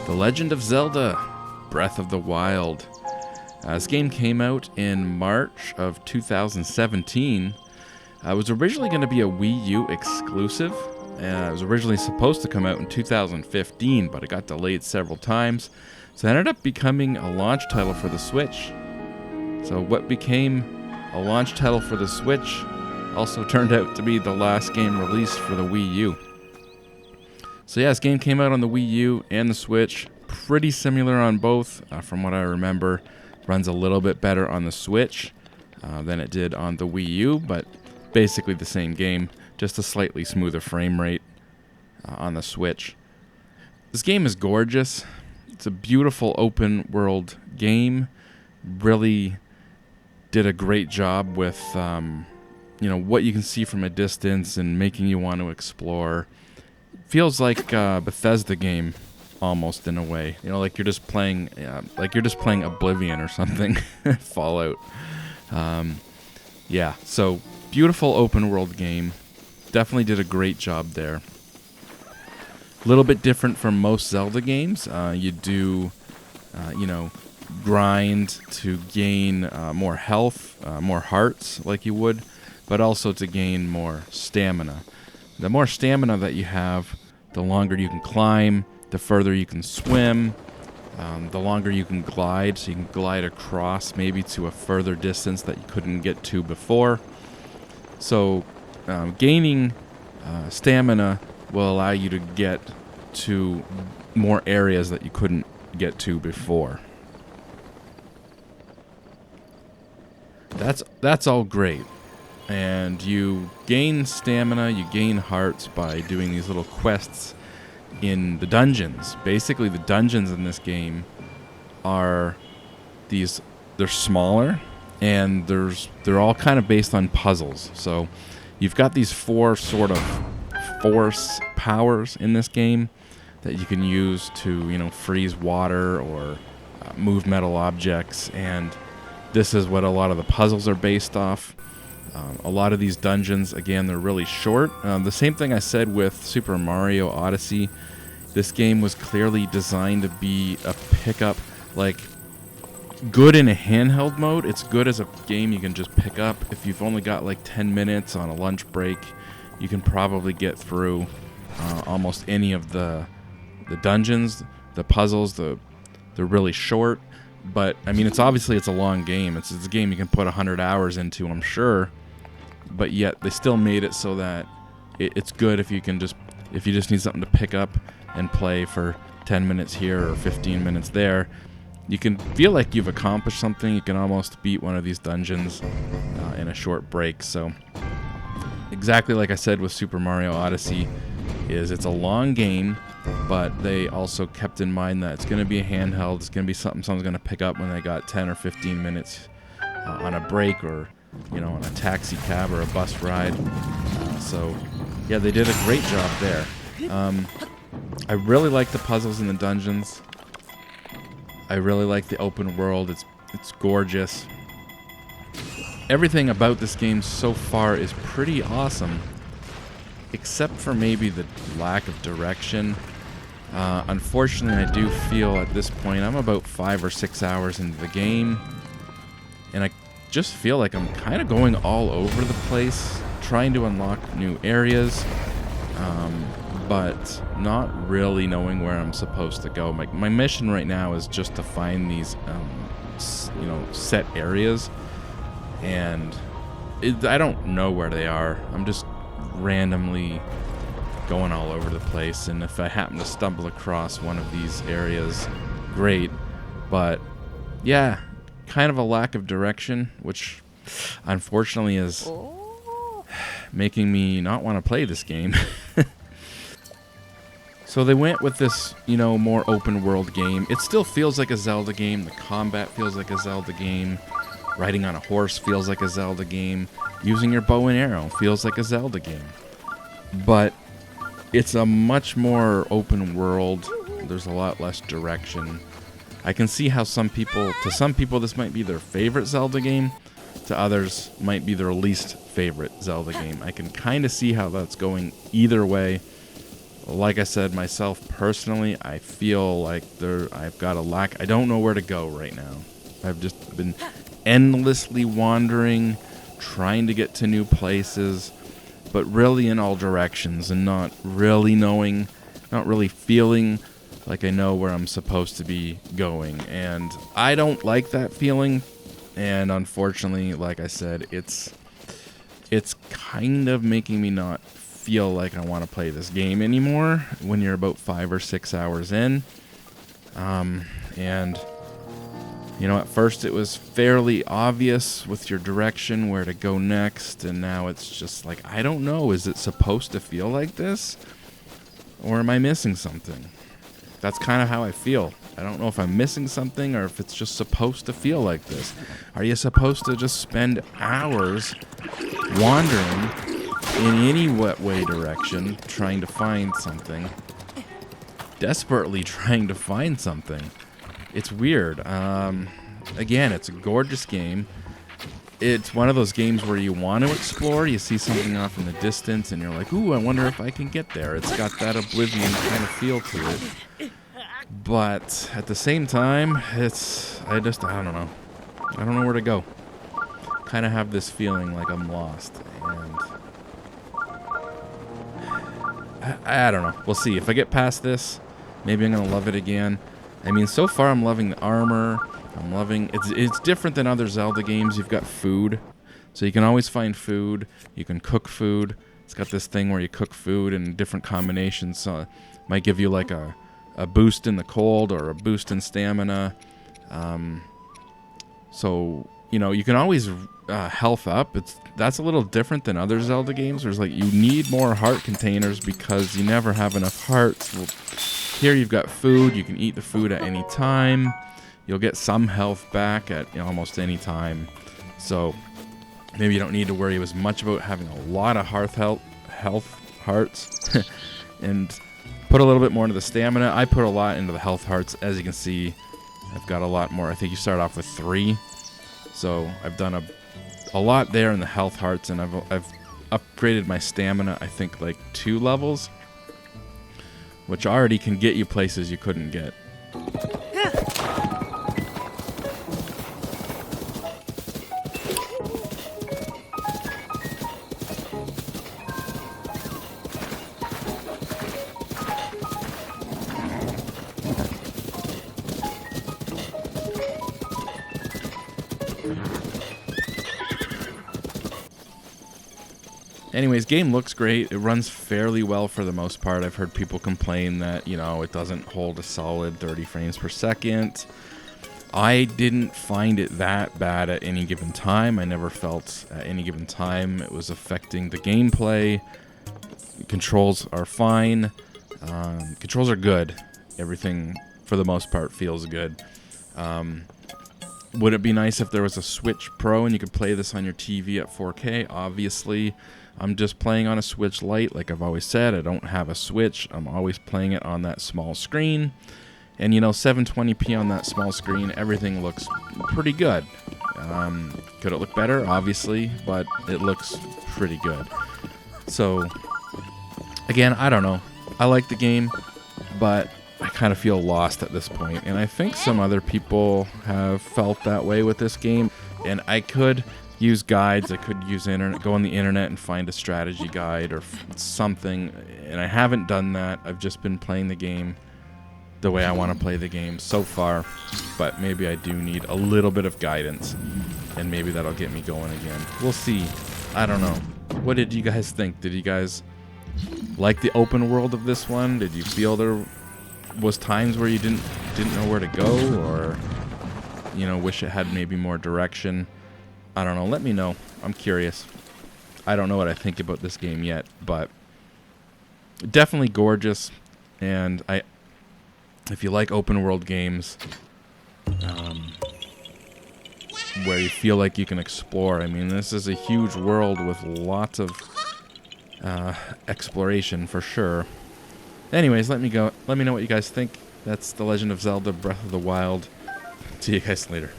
The Legend of Zelda, Breath of the Wild. This game came out in March of 2017. It was originally going to be a Wii U exclusive. It was originally supposed to come out in 2015, but it got delayed several times. So it ended up becoming a launch title for the Switch. So what became a launch title for the Switch also turned out to be the last game released for the Wii U. So yeah, this game came out on the Wii U and the Switch. Pretty similar on both, from what I remember. Runs a little bit better on the Switch than it did on the Wii U, but basically the same game, just a slightly smoother frame rate on the Switch. This game is gorgeous. It's a beautiful open world game. Really did a great job with what you can see from a distance and making you want to explore. Feels like a Bethesda game almost in a way. Like you're just playing Oblivion or something. Fallout. So beautiful open world game. Definitely did a great job there. A little bit different from most Zelda games. You do grind to gain more health, more hearts like you would, but also to gain more stamina. The more stamina that you have, the longer you can climb, the further you can swim, the longer you can glide, so you can glide across maybe to a further distance that you couldn't get to before. So gaining stamina will allow you to get to more areas that you couldn't get to before. That's all great. And you gain stamina, you gain hearts by doing these little quests in the dungeons. Basically, the dungeons in this game are they're smaller, and they're all kind of based on puzzles. So you've got these 4 sort of force powers in this game that you can use to, freeze water or move metal objects, and this is what a lot of the puzzles are based off. A lot of these dungeons, again, they're really short. The same thing I said with Super Mario Odyssey. This game was clearly designed to be a pickup, like, good in a handheld mode. It's good as a game you can just pick up. If you've only got like 10 minutes on a lunch break, you can probably get through almost any of the dungeons, the puzzles. They're really short. But, I mean, it's a long game. It's a game you can put 100 hours into, I'm sure. But yet, they still made it so that it's good if you just need something to pick up and play for 10 minutes here or 15 minutes there. You can feel like you've accomplished something. You can almost beat one of these dungeons in a short break. So, exactly like I said with Super Mario Odyssey, it's a long game. But they also kept in mind that it's going to be a handheld. It's going to be something someone's going to pick up when they got 10 or 15 minutes on a break or, on a taxi cab or a bus ride. Yeah, they did a great job there. I really like the puzzles in the dungeons. I really like the open world. It's gorgeous. Everything about this game so far is pretty awesome, except for maybe the lack of direction. Unfortunately, I do feel at this point I'm about 5 or 6 hours into the game, and I just feel like I'm kind of going all over the place, trying to unlock new areas, but not really knowing where I'm supposed to go. My mission right now is just to find these, set areas, and I don't know where they are. I'm just randomly going all over the place, and if I happen to stumble across one of these areas, great. But yeah, kind of a lack of direction, which unfortunately is making me not want to play this game. So they went with this, more open world game. It still feels like a Zelda game. The combat feels like a Zelda game. Riding on a horse feels like a Zelda game. Using your bow and arrow feels like a Zelda game. But it's a much more open world. There's a lot less direction. I can see how to some people this might be their favorite Zelda game. To others, might be their least favorite Zelda game. I can kind of see how that's going either way. like I said, myself personally, I feel like I've got a lack. I don't know where to go right now. I've just been endlessly wandering, trying to get to new places, but really in all directions and not really knowing, not really feeling like I know where I'm supposed to be going. And I don't like that feeling. And unfortunately, like I said, it's kind of making me not feel like I want to play this game anymore when you're about 5 or 6 hours in. And you know, at first it was fairly obvious with your direction where to go next, and now it's just like, I don't know, is it supposed to feel like this? Or am I missing something? That's kind of how I feel. I don't know if I'm missing something or if it's just supposed to feel like this. Are you supposed to just spend hours wandering in any way direction, trying to find something? Desperately trying to find something. It's weird. Again, it's a gorgeous game. It's one of those games where you want to explore, you see something off in the distance, and you're like, ooh, I wonder if I can get there. It's got that Oblivion kind of feel to it. But at the same time, I don't know. I don't know where to go. Kind of have this feeling like I'm lost. And I don't know. We'll see. If I get past this, maybe I'm going to love it again. I mean, so far I'm loving the armor. I'm loving... It's different than other Zelda games. You've got food. So you can always find food. You can cook food. It's got this thing where you cook food in different combinations. So it might give you like a boost in the cold or a boost in stamina. So, you know, you can always health up. That's a little different than other Zelda games. There's like, you need more heart containers because you never have enough hearts. Well, here you've got food. You can eat the food at any time. You'll get some health back at almost any time. So maybe you don't need to worry as much about having a lot of health hearts. And put a little bit more into the stamina. I put a lot into the health hearts. As you can see, I've got a lot more. I think you start off with 3. So I've done a lot there in the health hearts, and I've upgraded my stamina, I think, like 2 levels, which already can get you places you couldn't get. Anyways, game looks great. It runs fairly well for the most part. I've heard people complain that, it doesn't hold a solid 30 frames per second. I didn't find it that bad at any given time. I never felt at any given time it was affecting the gameplay. The controls are fine. Controls are good. Everything, for the most part, feels good. Would it be nice if there was a Switch Pro and you could play this on your TV at 4K? Obviously. I'm just playing on a Switch Lite, like I've always said. I don't have a Switch. I'm always playing it on that small screen. And, 720p on that small screen, everything looks pretty good. Could it look better? Obviously, but it looks pretty good. So, again, I don't know. I like the game, but I kind of feel lost at this point. And I think some other people have felt that way with this game. And I could use guides. I could use go on the internet and find a strategy guide or something. And I haven't done that. I've just been playing the game the way I want to play the game so far. But maybe I do need a little bit of guidance. And maybe that'll get me going again. We'll see. I don't know. What did you guys think? Did you guys like the open world of this one? Did you feel there was times where you didn't know where to go, or wish it had maybe more direction? I don't know. Let me know. I'm curious. I don't know what I think about this game yet, but definitely gorgeous. And if you like open world games, where you feel like you can explore, I mean, this is a huge world with lots of exploration for sure. Anyways, let me know what you guys think. That's The Legend of Zelda Breath of the Wild. See you guys later.